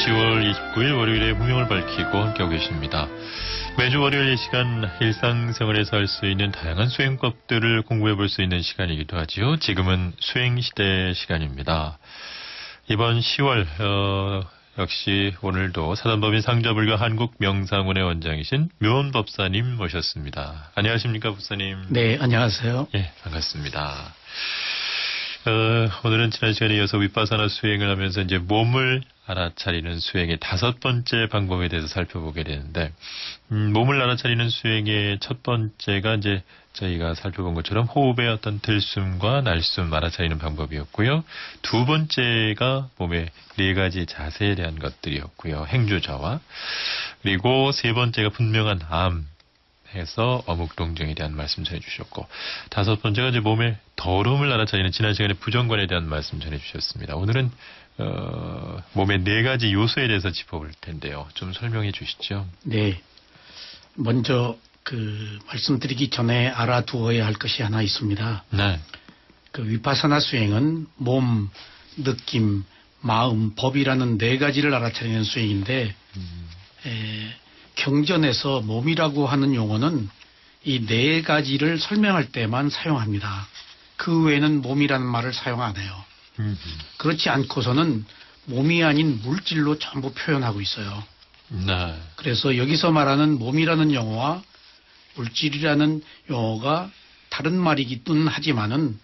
10월 29일 월요일에 무명을 밝히고 함께하고 계십니다. 매주 월요일 이 시간 일상생활에서 할 수 있는 다양한 수행법들을 공부해 볼 수 있는 시간이기도 하지요. 지금은 수행시대 시간입니다. 이번 10월 역시 오늘도 사단법인 상자불교 한국명상원의 원장이신 묘원법사님 모셨습니다. 안녕하십니까 법사님. 네, 안녕하세요. 예, 반갑습니다. 오늘은 지난 시간에 이어서 위파사나 수행을 하면서 이제 몸을 알아차리는 수행의 5번째 방법에 대해서 살펴보게 되는데, 몸을 알아차리는 수행의 첫 번째가 이제 저희가 살펴본 것처럼 호흡의 어떤 들숨과 날숨 알아차리는 방법이었고요. 두 번째가 몸의 4가지 자세에 대한 것들이었고요. 행주자와. 그리고 세 번째가 분명한 암. 해서 어묵동정에 대한 말씀 전해주셨고, 5번째가 이제 몸의 더러움을 알아차리는 지난 시간에 부정관에 대한 말씀 전해주셨습니다. 오늘은 몸의 4가지 요소에 대해서 짚어볼 텐데요. 좀 설명해 주시죠. 네, 먼저 말씀드리기 전에 알아두어야 할 것이 하나 있습니다. 네. 위파사나 수행은 몸, 느낌, 마음, 법이라는 4가지를 알아차리는 수행인데, 경전에서 몸이라고 하는 용어는 이 4가지를 설명할 때만 사용합니다. 그 외에는 몸이라는 말을 사용 안 해요. 그렇지 않고서는 몸이 아닌 물질로 전부 표현하고 있어요. 네. 그래서 여기서 말하는 몸이라는 용어와 물질이라는 용어가 다른 말이긴 하지만은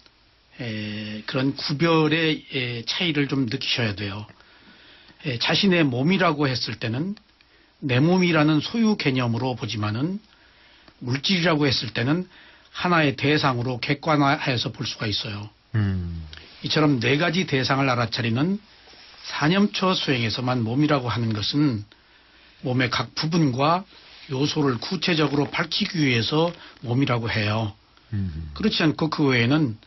그런 구별의 차이를 좀 느끼셔야 돼요. 자신의 몸이라고 했을 때는 내 몸이라는 소유 개념으로 보지만은 물질이라고 했을 때는 하나의 대상으로 객관화해서 볼 수가 있어요. 이처럼 4가지 대상을 알아차리는 사념처 수행에서만 몸이라고 하는 것은 몸의 각 부분과 요소를 구체적으로 밝히기 위해서 몸이라고 해요. 그렇지 않고 그 외에는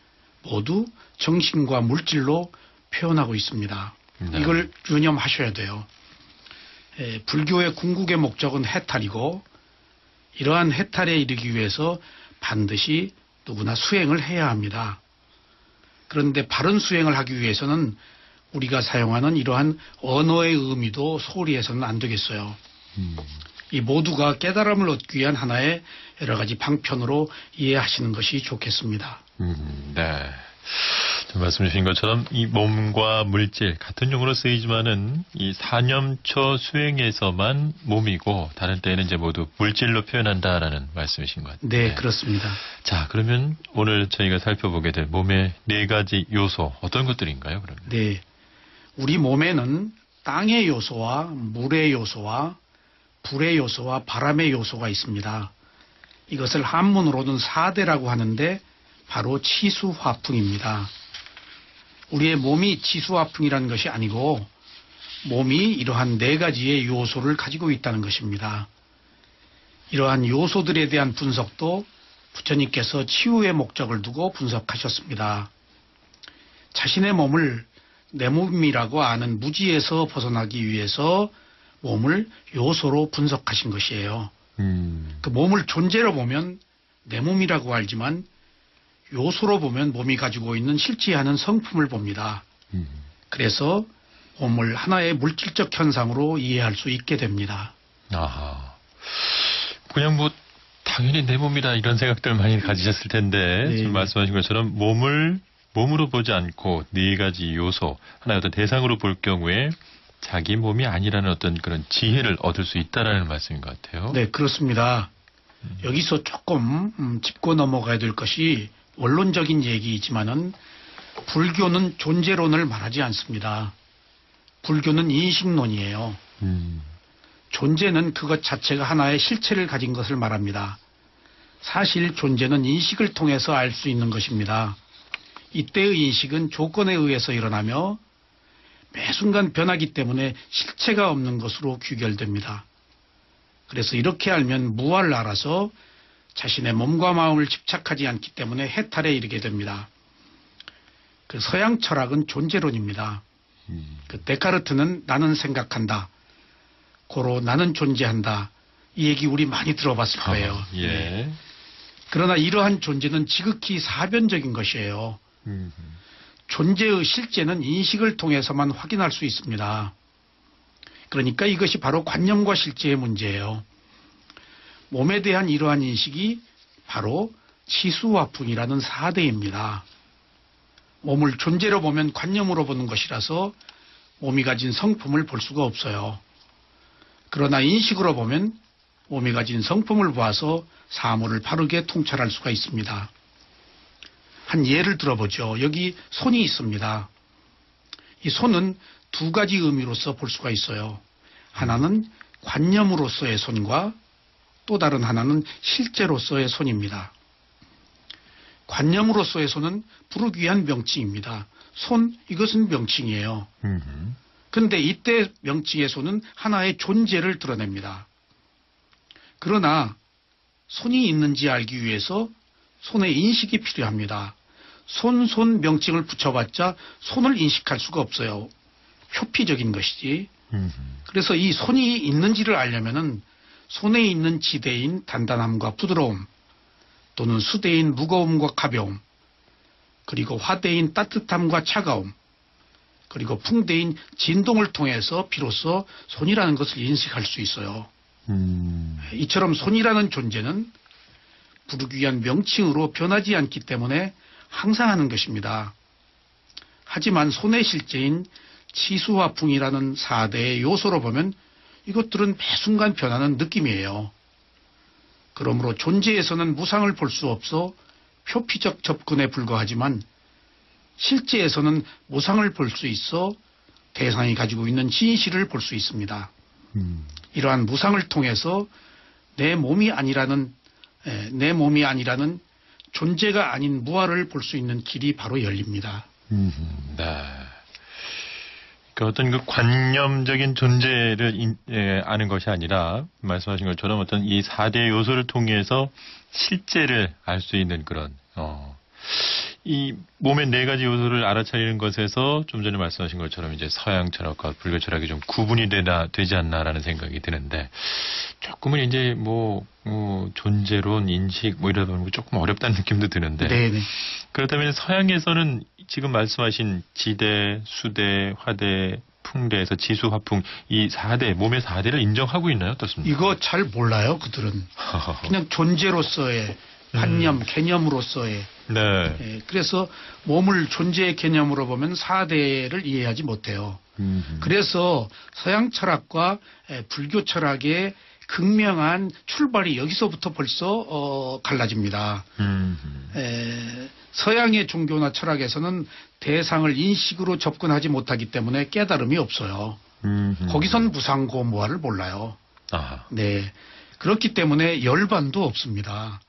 모두 정신과 물질로 표현하고 있습니다. 네. 이걸 유념하셔야 돼요. 불교의 궁극의 목적은 해탈이고, 이러한 해탈에 이르기 위해서 반드시 누구나 수행을 해야 합니다. 그런데 바른 수행을 하기 위해서는 우리가 사용하는 이러한 언어의 의미도 소홀히 해서는 안 되겠어요. 이 모두가 깨달음을 얻기 위한 하나의 여러 가지 방편으로 이해하시는 것이 좋겠습니다. 네. 말씀 주신 것처럼 이 몸과 물질 같은 용어로 쓰이지만은 이 사념처 수행에서만 몸이고 다른 때에는 이제 모두 물질로 표현한다라는 말씀이신 것 같아요. 네, 그렇습니다. 자, 그러면 오늘 저희가 살펴보게 될 몸의 4가지 요소 어떤 것들인가요, 그러면? 네. 우리 몸에는 땅의 요소와 물의 요소와 불의 요소와 바람의 요소가 있습니다. 이것을 한문으로는 4대라고 하는데 바로 치수화풍입니다. 우리의 몸이 치수화풍이라는 것이 아니고 몸이 이러한 4가지의 요소를 가지고 있다는 것입니다. 이러한 요소들에 대한 분석도 부처님께서 치유의 목적을 두고 분석하셨습니다. 자신의 몸을 내 몸이라고 아는 무지에서 벗어나기 위해서 몸을 요소로 분석하신 것이에요. 그 몸을 존재로 보면 내 몸이라고 알지만 요소로 보면 몸이 가지고 있는 실체하는 성품을 봅니다. 그래서 몸을 하나의 물질적 현상으로 이해할 수 있게 됩니다. 아하. 그냥 뭐 당연히 내 몸이다 이런 생각들 많이 가지셨을 텐데 네. 지금 말씀하신 것처럼 몸을 몸으로 보지 않고 4가지 요소 하나의 어떤 대상으로 볼 경우에 자기 몸이 아니라는 어떤 그런 지혜를 얻을 수 있다라는 말씀인 것 같아요. 네, 그렇습니다. 여기서 조금 짚고 넘어가야 될 것이 원론적인 얘기이지만은 불교는 존재론을 말하지 않습니다. 불교는 인식론이에요. 존재는 그것 자체가 하나의 실체를 가진 것을 말합니다. 사실 존재는 인식을 통해서 알 수 있는 것입니다. 이때의 인식은 조건에 의해서 일어나며 매 순간 변하기 때문에 실체가 없는 것으로 귀결됩니다. 그래서 이렇게 알면 무아를 알아서 자신의 몸과 마음을 집착하지 않기 때문에 해탈에 이르게 됩니다. 그 서양 철학은 존재론입니다. 데카르트는 나는 생각한다. 고로 나는 존재한다. 이 얘기 우리 많이 들어봤을 거예요. 예. 그러나 이러한 존재는 지극히 사변적인 것이에요. 존재의 실제는 인식을 통해서만 확인할 수 있습니다. 그러니까 이것이 바로 관념과 실제의 문제예요. 몸에 대한 이러한 인식이 바로 치수화풍이라는 4대입니다. 몸을 존재로 보면 관념으로 보는 것이라서 몸이 가진 성품을 볼 수가 없어요. 그러나 인식으로 보면 몸이 가진 성품을 보아서 사물을 바르게 통찰할 수가 있습니다. 한 예를 들어보죠. 여기 손이 있습니다. 이 손은 두 가지 의미로서 볼 수가 있어요. 하나는 관념으로서의 손과 또 다른 하나는 실제로서의 손입니다. 관념으로서의 손은 부르기 위한 명칭입니다. 손, 이것은 명칭이에요. 그런데 이때 명칭의 손은 하나의 존재를 드러냅니다. 그러나 손이 있는지 알기 위해서 손의 인식이 필요합니다. 손 명칭을 붙여봤자 손을 인식할 수가 없어요. 표피적인 것이지. 그래서 이 손이 있는지를 알려면은 손에 있는 지대인 단단함과 부드러움, 또는 수대인 무거움과 가벼움, 그리고 화대인 따뜻함과 차가움, 그리고 풍대인 진동을 통해서 비로소 손이라는 것을 인식할 수 있어요. 이처럼 손이라는 존재는 부르기 위한 명칭으로 변하지 않기 때문에 항상 하는 것입니다. 하지만 손의 실제인 치수화풍이라는 4대의 요소로 보면 이것들은 매순간 변하는 느낌이에요. 그러므로 존재에서는 무상을 볼 수 없어 표피적 접근에 불과하지만 실제에서는 무상을 볼 수 있어 대상이 가지고 있는 진실을 볼 수 있습니다. 이러한 무상을 통해서 내 몸이 아니라는 존재가 아닌 무아를 볼 수 있는 길이 바로 열립니다. 네. 그 어떤 그 관념적인 존재를 아는 것이 아니라 말씀하신 것처럼 어떤 이 4대 요소를 통해서 실제를 알 수 있는 그런 이 몸의 4가지 요소를 알아차리는 것에서 좀 전에 말씀하신 것처럼 이제 서양 철학과 불교 철학이 좀 구분이 되지 않나라는 생각이 드는데 조금은 이제 존재론 인식 이러다 보면 조금 어렵다는 느낌도 드는데 네네. 그렇다면 서양에서는 지금 말씀하신 지대, 수대, 화대, 풍대에서 지수, 화풍 이 4대 몸의 4대를 인정하고 있나요? 어떻습니까? 이거 잘 몰라요. 그들은 그냥 존재로서의 관념, 개념으로서의 네. 그래서 몸을 존재의 개념으로 보면 4대를 이해하지 못해요. 그래서 서양 철학과 불교 철학의 극명한 출발이 여기서부터 벌써 갈라집니다. 서양의 종교나 철학에서는 대상을 인식으로 접근하지 못하기 때문에 깨달음이 없어요. 거기선 무상고무아를 몰라요. 아. 네, 그렇기 때문에 열반도 없습니다.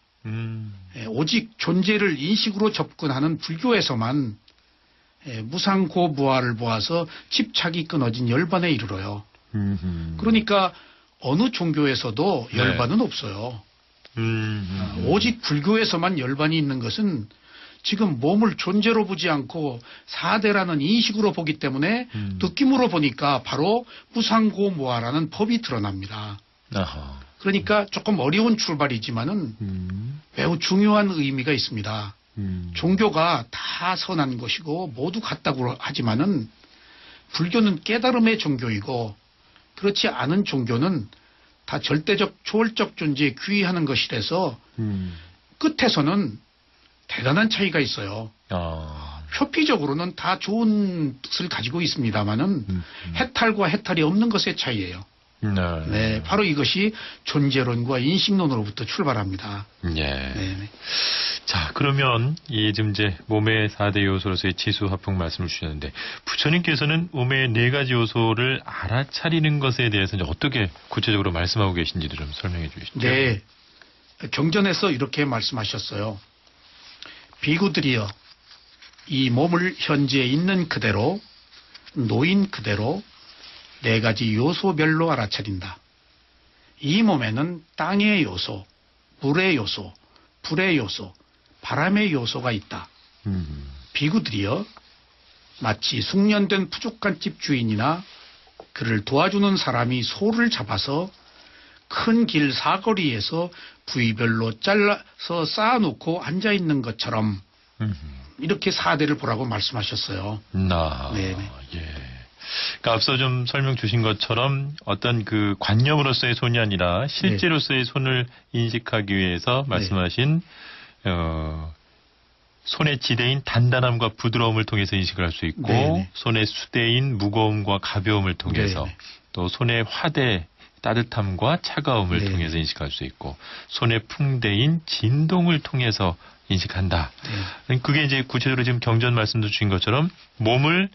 오직 존재를 인식으로 접근하는 불교에서만 무상고무아를 보아서 집착이 끊어진 열반에 이르러요. 그러니까 어느 종교에서도 네. 열반은 없어요. 오직 불교에서만 열반이 있는 것은 지금 몸을 존재로 보지 않고 4대라는 인식으로 보기 때문에 느낌으로 보니까 바로 무상고무아라는 법이 드러납니다. 아하. 그러니까 조금 어려운 출발이지만은 매우 중요한 의미가 있습니다. 종교가 다 선한 것이고 모두 같다고 하지만은 불교는 깨달음의 종교이고 그렇지 않은 종교는 다 절대적 초월적 존재에 귀의하는 것이라서 끝에서는 대단한 차이가 있어요. 표피적으로는 다 좋은 뜻을 가지고 있습니다만은 해탈과 해탈이 없는 것의 차이예요. 네, 바로 이것이 존재론과 인식론으로부터 출발합니다. 예. 네. 자, 그러면 지금 이제 몸의 4대 요소로서의 지수, 화풍 말씀을 주셨는데 부처님께서는 몸의 4가지 요소를 알아차리는 것에 대해서 이제 어떻게 구체적으로 말씀하고 계신지도 좀 설명해 주시죠. 네, 경전에서 이렇게 말씀하셨어요. 비구들이여, 이 몸을 현재 있는 그대로, 놓인 그대로 4가지 요소별로 알아차린다. 이 몸에는 땅의 요소, 물의 요소, 불의 요소, 바람의 요소가 있다. 비구들이여, 마치 숙련된 푸족간집 주인이나 그를 도와주는 사람이 소를 잡아서 큰 길 사거리에서 부위별로 잘라서 쌓아놓고 앉아있는 것처럼 이렇게 4대를 보라고 말씀하셨어요. 네네. 네. 예. 그러니까 앞서 좀 설명 주신 것처럼 어떤 그 관념으로서의 손이 아니라 실제로서의 손을 인식하기 위해서 말씀하신 손의 지대인 단단함과 부드러움을 통해서 인식을 할 수 있고 네네. 손의 수대인 무거움과 가벼움을 통해서 네네. 또 손의 화대 따뜻함과 차가움을 네네. 통해서 인식할 수 있고 손의 풍대인 진동을 통해서 인식한다. 네. 그게 이제 구체적으로 지금 경전 말씀도 주신 것처럼 몸을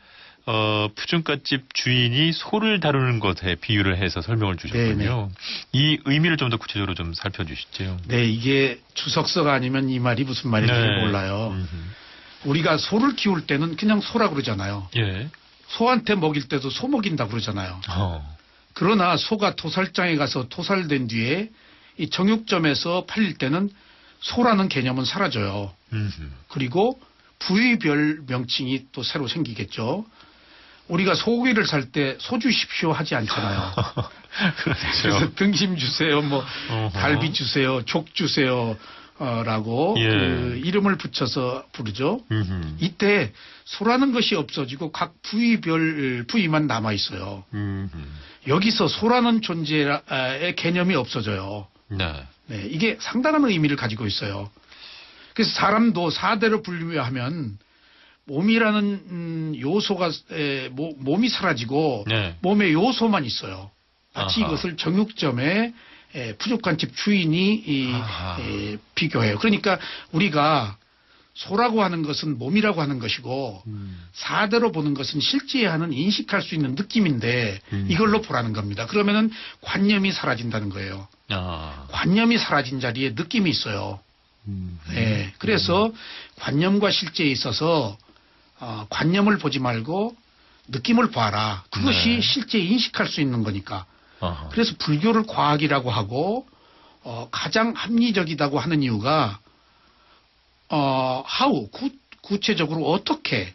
푸준갓집 주인이 소를 다루는 것에 비유를 해서 설명을 주셨군요. 네네. 이 의미를 좀 더 구체적으로 좀 살펴주시죠. 네, 이게 주석서가 아니면 이 말이 무슨 말인지 네. 몰라요. 음흠. 우리가 소를 키울 때는 그냥 소라 그러잖아요. 예. 소한테 먹일 때도 소 먹인다 그러잖아요. 그러나 소가 토살장에 가서 토살된 뒤에 이 정육점에서 팔릴 때는 소라는 개념은 사라져요. 음흠. 그리고 부위별 명칭이 또 새로 생기겠죠. 우리가 소고기를 살 때 소 주십시오 하지 않잖아요. 그렇죠. 그래서 등심 주세요, 뭐 어허. 갈비 주세요, 족 주세요 라고 예. 그 이름을 붙여서 부르죠. 음흠. 이때 소라는 것이 없어지고 각 부위별 부위만 남아 있어요. 음흠. 여기서 소라는 존재의 개념이 없어져요. 네. 네, 이게 상당한 의미를 가지고 있어요. 그래서 사람도 사대로 분류하면 몸이라는 요소가 몸이 사라지고 네. 몸의 요소만 있어요. 마치 아하. 이것을 정육점의 푸족한 집 주인이 아하. 비교해요. 그러니까 우리가 소라고 하는 것은 몸이라고 하는 것이고 사대로 보는 것은 실제하는 인식할 수 있는 느낌인데 이걸로 보라는 겁니다. 그러면은 관념이 사라진다는 거예요. 아. 관념이 사라진 자리에 느낌이 있어요. 네, 그래서 관념과 실제에 있어서 관념을 보지 말고 느낌을 봐라. 그것이 네. 실제 인식할 수 있는 거니까. 아하. 그래서 불교를 과학이라고 하고 가장 합리적이라고 하는 이유가 구체적으로 어떻게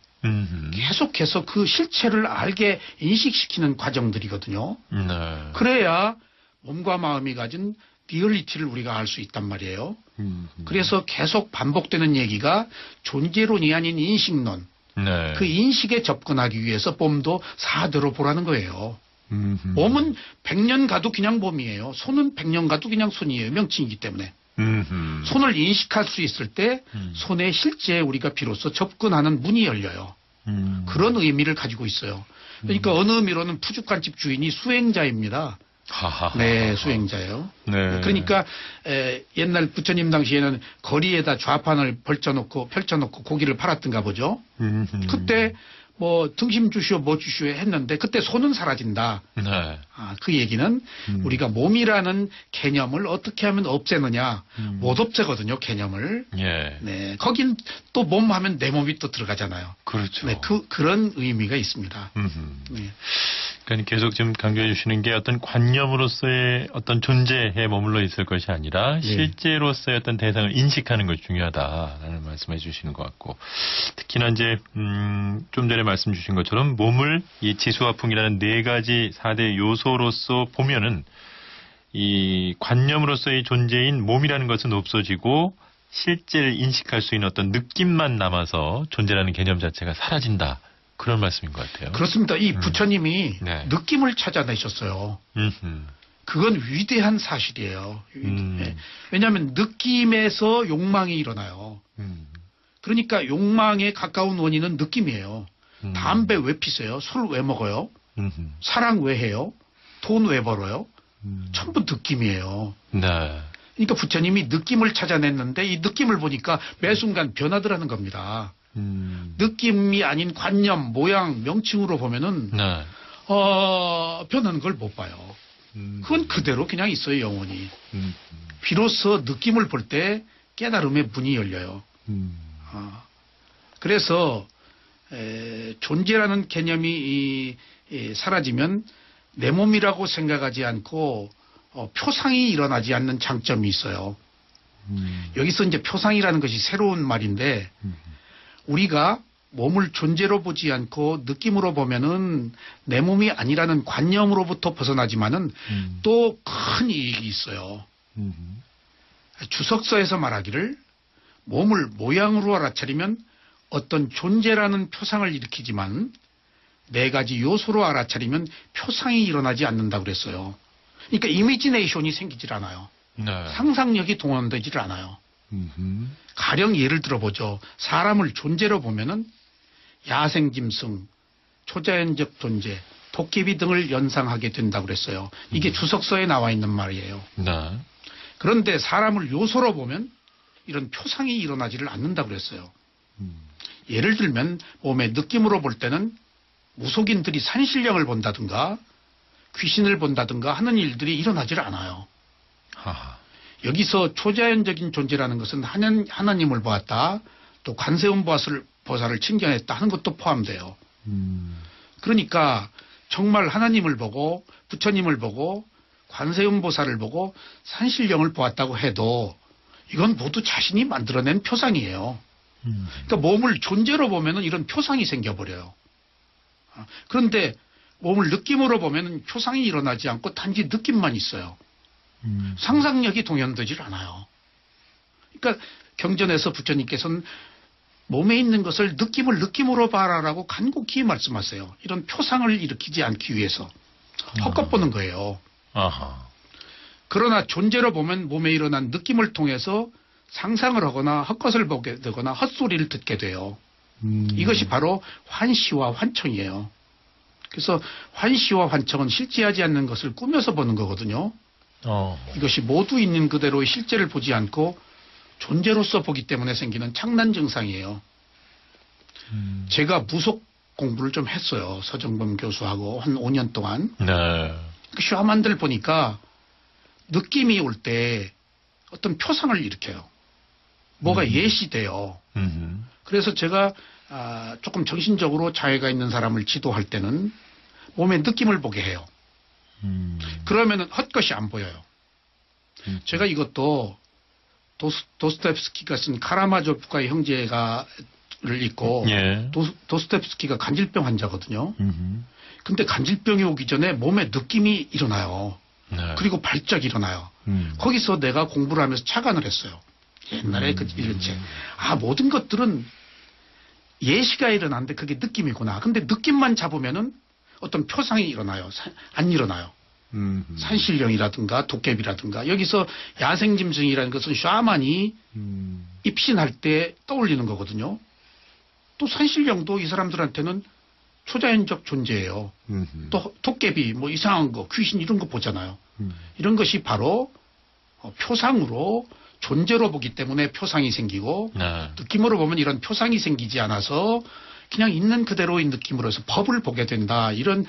계속해서 그 실체를 알게 인식시키는 과정들이거든요. 네. 그래야 몸과 마음이 가진 리얼리티를 우리가 알 수 있단 말이에요. 그래서 계속 반복되는 얘기가 존재론이 아닌 인식론. 네. 그 인식에 접근하기 위해서 몸도 사대로 보라는 거예요. 몸은 100년 가도 그냥 몸이에요. 손은 100년 가도 그냥 손이에요. 명칭이기 때문에. 손을 인식할 수 있을 때 손의 실제에 우리가 비로소 접근하는 문이 열려요. 그런 의미를 가지고 있어요. 그러니까 어느 의미로는 푸죽간집 주인이 수행자입니다. 하하. 네, 수행자예요. 네. 그러니까 옛날 부처님 당시에는 거리에다 좌판을 펼쳐놓고 고기를 팔았던가 보죠. 그때 뭐 등심 주시오 뭐 주시오 했는데 그때 손은 사라진다. 네. 그 얘기는 우리가 몸이라는 개념을 어떻게 하면 없애느냐. 못 없애거든요, 개념을. 예. 네, 거긴 또 몸 하면 내 몸이 또 들어가잖아요. 그렇죠. 네, 그런 의미가 있습니다. 네. 그러니까 계속 지금 강조해 주시는 게 어떤 관념으로서의 어떤 존재에 머물러 있을 것이 아니라 실제로서의 어떤 대상을 인식하는 것이 중요하다라는 말씀해 주시는 것 같고 특히나 이제 좀 전에 말씀 주신 것처럼 몸을 이 지수화풍이라는 4가지 4대 요소로서 보면은 이 관념으로서의 존재인 몸이라는 것은 없어지고 실제를 인식할 수 있는 어떤 느낌만 남아서 존재라는 개념 자체가 사라진다. 그런 말씀인 것 같아요. 그렇습니다. 이 부처님이 네. 느낌을 찾아내셨어요. 그건 위대한 사실이에요. 네. 왜냐하면 느낌에서 욕망이 일어나요. 그러니까 욕망에 가까운 원인은 느낌이에요. 담배 왜 피세요? 술 왜 먹어요? 사랑 왜 해요? 돈 왜 벌어요? 전부 느낌이에요. 네. 그러니까 부처님이 느낌을 찾아냈는데 이 느낌을 보니까 매 순간 변하더라는 겁니다. 느낌이 아닌 관념, 모양, 명칭으로 보면은 네. 변하는 걸 못 봐요. 그건 그대로 그냥 있어요, 영원히. 비로소 느낌을 볼 때 깨달음의 문이 열려요. 그래서 존재라는 개념이 사라지면 내 몸이라고 생각하지 않고 표상이 일어나지 않는 장점이 있어요. 여기서 이제 표상이라는 것이 새로운 말인데 우리가 몸을 존재로 보지 않고 느낌으로 보면은 내 몸이 아니라는 관념으로부터 벗어나지만은 또 큰 이익이 있어요. 주석서에서 말하기를 몸을 모양으로 알아차리면 어떤 존재라는 표상을 일으키지만 네 가지 요소로 알아차리면 표상이 일어나지 않는다고 그랬어요. 그러니까 이미지네이션이 생기질 않아요. 네. 상상력이 동원되질 않아요. 음흠. 가령 예를 들어보죠. 사람을 존재로 보면은 야생짐승, 초자연적 존재, 도깨비 등을 연상하게 된다고 그랬어요. 이게 주석서에 나와 있는 말이에요. 네. 그런데 사람을 요소로 보면 이런 표상이 일어나지를 않는다고 그랬어요. 예를 들면 몸의 느낌으로 볼 때는 무속인들이 산신령을 본다든가 귀신을 본다든가 하는 일들이 일어나질 않아요. 하하. 여기서 초자연적인 존재라는 것은 하나님을 보았다, 또 관세음 보살을 친견했다 하는 것도 포함돼요. 그러니까 정말 하나님을 보고 부처님을 보고 관세음 보살을 보고 산신령을 보았다고 해도 이건 모두 자신이 만들어낸 표상이에요. 그러니까 몸을 존재로 보면은 이런 표상이 생겨버려요. 그런데 몸을 느낌으로 보면은 표상이 일어나지 않고 단지 느낌만 있어요. 상상력이 동연되질 않아요. 그러니까 경전에서 부처님께서는 몸에 있는 것을 느낌으로 봐라라고 간곡히 말씀하세요. 이런 표상을 일으키지 않기 위해서 헛것 보는 거예요. 아하. 그러나 존재로 보면 몸에 일어난 느낌을 통해서 상상을 하거나 헛것을 보게 되거나 헛소리를 듣게 돼요. 이것이 바로 환시와 환청이에요. 그래서 환시와 환청은 실제하지 않는 것을 꾸며서 보는 거거든요. 이것이 모두 있는 그대로의 실제를 보지 않고 존재로서 보기 때문에 생기는 창난 증상이에요. 제가 무속 공부를 좀 했어요. 서정범 교수하고 한 5년 동안. 네. 그 샤만들 보니까 느낌이 올 때 어떤 표상을 일으켜요. 뭐가 예시돼요. 그래서 제가 조금 정신적으로 장애가 있는 사람을 지도할 때는 몸의 느낌을 보게 해요. 그러면은 헛것이 안 보여요. 제가 이것도 도스토옙스키가 쓴 카라마조프가의 형제가를 읽고 예. 도스토옙스키가 간질병 환자거든요. 근데 간질병이 오기 전에 몸에 느낌이 일어나요. 네. 그리고 발작이 일어나요. 거기서 내가 공부를 하면서 착안을 했어요. 옛날에 그 읽은 책. 모든 것들은 예시가 일어나는데 그게 느낌이구나. 근데 느낌만 잡으면은 어떤 표상이 일어나요. 안 일어나요. 산신령이라든가 도깨비라든가. 여기서 야생짐승이라는 것은 샤만이 입신할 때 떠올리는 거거든요. 또 산신령도 이 사람들한테는 초자연적 존재예요. 또 도깨비, 뭐 이상한 거, 귀신 이런 거 보잖아요. 이런 것이 바로 표상으로 존재로 보기 때문에 표상이 생기고 네. 느낌으로 보면 이런 표상이 생기지 않아서 그냥 있는 그대로의 느낌으로서 법을 보게 된다. 이런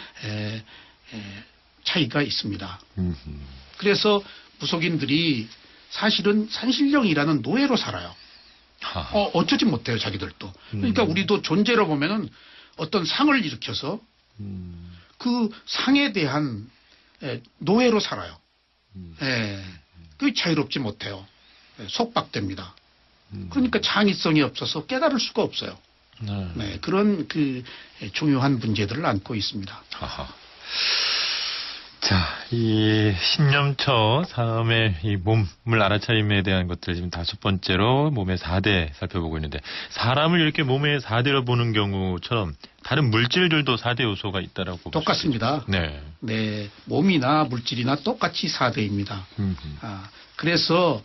차이가 있습니다. 그래서 무속인들이 사실은 산신령이라는 노예로 살아요. 어쩌지 못해요, 자기들도. 그러니까 우리도 존재로 보면은 어떤 상을 일으켜서 그 상에 대한 노예로 살아요. 그게 자유롭지 못해요. 속박됩니다. 그러니까 창의성이 없어서 깨달을 수가 없어요. 네, 그런 그 중요한 문제들을 안고 있습니다. 아하. 자, 이 신념처 다음에 이 몸을 알아차림에 대한 것들 지금 5번째로 몸의 4대 살펴보고 있는데 사람을 이렇게 몸의 4대로 보는 경우처럼 다른 물질들도 4대 요소가 있다라고 볼 수 똑같습니다. 네. 네, 몸이나 물질이나 똑같이 4대입니다. 그래서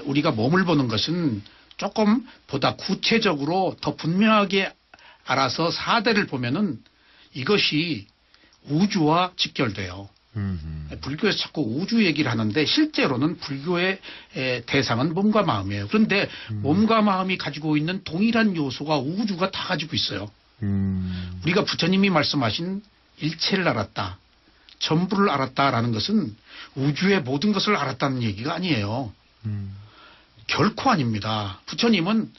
우리가 몸을 보는 것은 조금 보다 구체적으로 더 분명하게 알아서 4대를 보면은 이것이 우주와 직결돼요. 불교에서 자꾸 우주 얘기를 하는데 실제로는 불교의 대상은 몸과 마음이에요. 그런데 몸과 마음이 가지고 있는 동일한 요소가 우주가 다 가지고 있어요. 우리가 부처님이 말씀하신 일체를 알았다, 전부를 알았다라는 것은 우주의 모든 것을 알았다는 얘기가 아니에요. 결코 아닙니다. 부처님은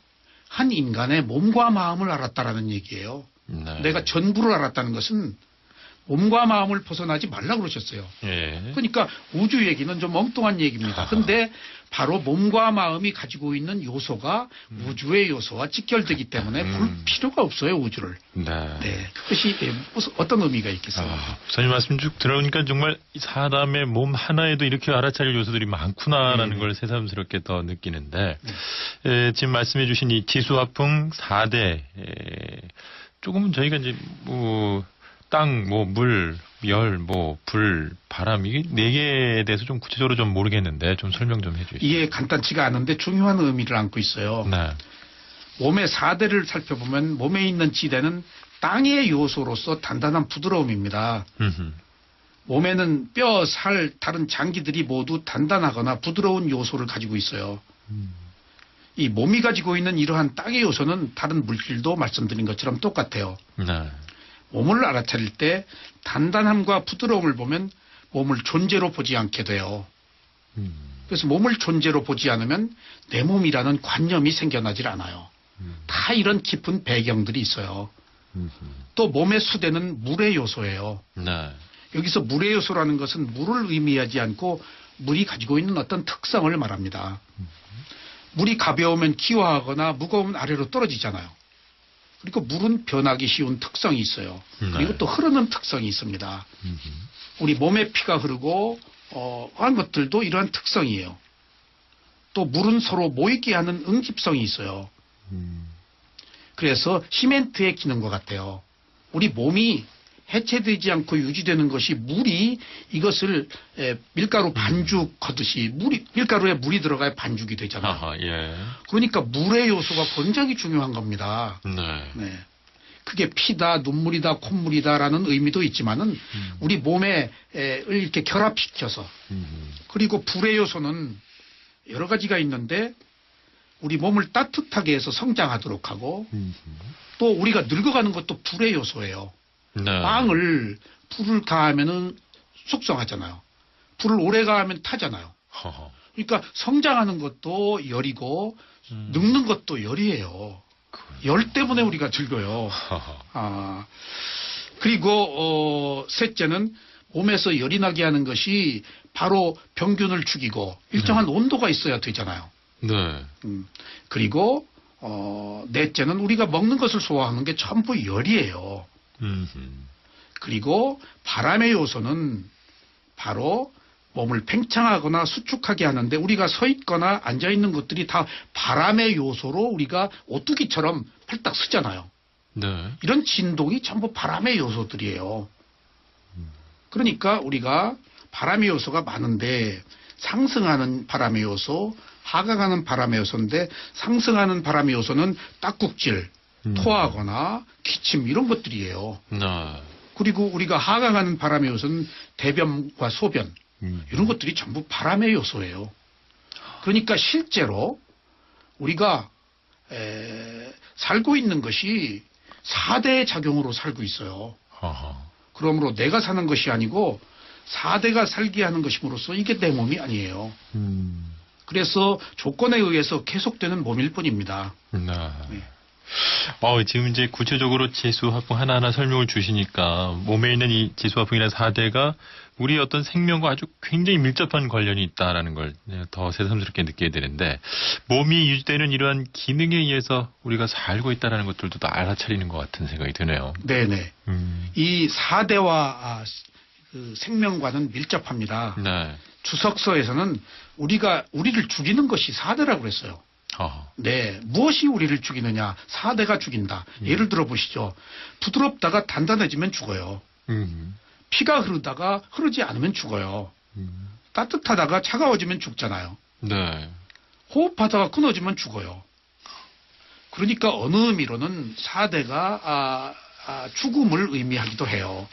한 인간의 몸과 마음을 알았다라는 얘기예요. 네. 내가 전부를 알았다는 것은 몸과 마음을 벗어나지 말라고 그러셨어요. 예. 그러니까 우주 얘기는 좀 엉뚱한 얘기입니다. 그런데 바로 몸과 마음이 가지고 있는 요소가 우주의 요소와 직결되기 때문에 볼 필요가 없어요, 우주를. 네, 그것이 무슨 어떤 의미가 있겠어요. 부처님 말씀 쭉 들어오니까 정말 이 사람의 몸 하나에도 이렇게 알아차릴 요소들이 많구나라는 걸 새삼스럽게 더 느끼는데 지금 말씀해 주신 이 지수화풍 4대 조금은 저희가 이제 땅, 물, 열, 불, 바람 이게 네 개에 대해서 좀 구체적으로 좀 모르겠는데 좀 설명 좀 해주시죠. 이게 간단치가 않은데 중요한 의미를 안고 있어요. 네. 몸의 4대를 살펴보면 몸에 있는 지대는 땅의 요소로서 단단한 부드러움입니다. 몸에는 뼈, 살, 다른 장기들이 모두 단단하거나 부드러운 요소를 가지고 있어요. 이 몸이 가지고 있는 이러한 땅의 요소는 다른 물질도 말씀드린 것처럼 똑같아요. 네. 몸을 알아차릴 때 단단함과 부드러움을 보면 몸을 존재로 보지 않게 돼요. 그래서 몸을 존재로 보지 않으면 내 몸이라는 관념이 생겨나질 않아요. 다 이런 깊은 배경들이 있어요. 또 몸의 수대는 물의 요소예요. 네. 여기서 물의 요소라는 것은 물을 의미하지 않고 물이 가지고 있는 어떤 특성을 말합니다. 물이 가벼우면 기화하거나 무거우면 아래로 떨어지잖아요. 그리고 물은 변하기 쉬운 특성이 있어요. 그리고 네. 또 흐르는 특성이 있습니다. 우리 몸에 피가 흐르고 그런 것들도 이러한 특성이에요. 또 물은 서로 모이게 하는 응집성이 있어요. 그래서 시멘트의 기능과 같아요. 우리 몸이 해체되지 않고 유지되는 것이 물이 이것을 밀가루 반죽 하듯이 밀가루에 물이 들어가야 반죽이 되잖아요. 아하, 예. 그러니까 물의 요소가 굉장히 중요한 겁니다. 네. 네. 그게 피다, 눈물이다, 콧물이다라는 의미도 있지만은 우리 몸에 이렇게 결합시켜서 그리고 불의 요소는 여러 가지가 있는데 우리 몸을 따뜻하게 해서 성장하도록 하고 또 우리가 늙어가는 것도 불의 요소예요. 네. 빵을 불을 가하면은 숙성하잖아요. 불을 오래 가하면 타잖아요. 허허. 그러니까 성장하는 것도 열이고 늙는 것도 열이에요. 열 때문에 우리가 늙어요. 허허. 그리고 셋째는 몸에서 열이 나게 하는 것이 바로 병균을 죽이고 일정한 온도가 있어야 되잖아요. 네. 그리고 넷째는 우리가 먹는 것을 소화하는 게 전부 열이에요. 그리고 바람의 요소는 바로 몸을 팽창하거나 수축하게 하는데 우리가 서 있거나 앉아 있는 것들이 다 바람의 요소로 우리가 오뚜기처럼 팔딱 서잖아요. 네. 이런 진동이 전부 바람의 요소들이에요. 그러니까 우리가 바람의 요소가 많은데 상승하는 바람의 요소, 하강하는 바람의 요소인데 상승하는 바람의 요소는 딱국질, 토하거나 기침 이런 것들이에요. 네. 그리고 우리가 하강하는 바람의 요소는 대변과 소변 이런 것들이 전부 바람의 요소예요. 그러니까 실제로 우리가 살고 있는 것이 4대의 작용으로 살고 있어요. 허허. 그러므로 내가 사는 것이 아니고 4대가 살게 하는 것임으로써 이게 내 몸이 아니에요. 그래서 조건에 의해서 계속되는 몸일 뿐입니다. 네. 네. 지금 이제 구체적으로 지수화풍 하나하나 설명을 주시니까 몸에 있는 이 지수화풍이라는 4대가 우리 어떤 생명과 아주 굉장히 밀접한 관련이 있다라는 걸 더 새삼스럽게 느끼게 되는데 몸이 유지되는 이러한 기능에 의해서 우리가 살고 있다라는 것들도 다 알아차리는 것 같은 생각이 드네요. 네네. 이 4대와 그 생명과는 밀접합니다. 네. 주석서에서는 우리를 죽이는 것이 4대라고 그랬어요. 허허. 네, 무엇이 우리를 죽이느냐? 4대가 죽인다. 예를 들어 보시죠. 부드럽다가 단단해지면 죽어요. 피가 흐르다가 흐르지 않으면 죽어요. 따뜻하다가 차가워지면 죽잖아요. 네. 호흡하다가 끊어지면 죽어요. 그러니까 어느 의미로는 4대가 죽음을 의미하기도 해요.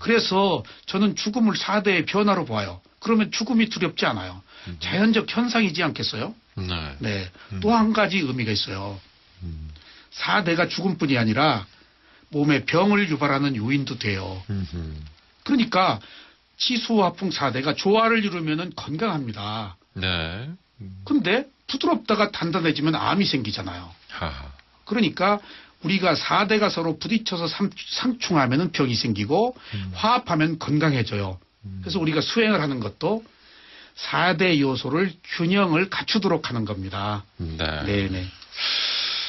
그래서 저는 죽음을 4대의 변화로 봐요. 그러면 죽음이 두렵지 않아요. 자연적 현상이지 않겠어요? 네. 네. 또 한 가지 의미가 있어요. 4대가 죽음뿐이 아니라 몸에 병을 유발하는 요인도 돼요. 그러니까 치수화풍 4대가 조화를 이루면 건강합니다. 네. 근데 부드럽다가 단단해지면 암이 생기잖아요. 하하. 그러니까 우리가 4대가 서로 부딪혀서 상충하면 병이 생기고 화합하면 건강해져요. 그래서 우리가 수행을 하는 것도 4대 요소를 균형을 갖추도록 하는 겁니다. 네. 네네.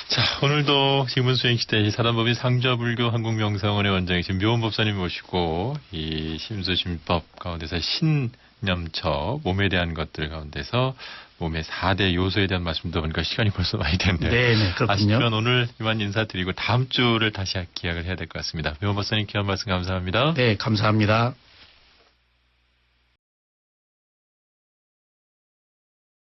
자, 오늘도 시문수행시대 사단법인 상저불교 한국명상원의 원장이신 묘원법사님 모시고 이 심수심법 가운데서 신념처 몸에 대한 것들 가운데서 몸의 4대 요소에 대한 말씀도 보니까 시간이 벌써 많이 됐네요. 네네, 그렇군요. 아쉽지만 오늘 이만 인사드리고 다음 주를 다시 기약을 해야 될 것 같습니다. 배원 박사님 귀한 말씀 감사합니다. 네, 감사합니다.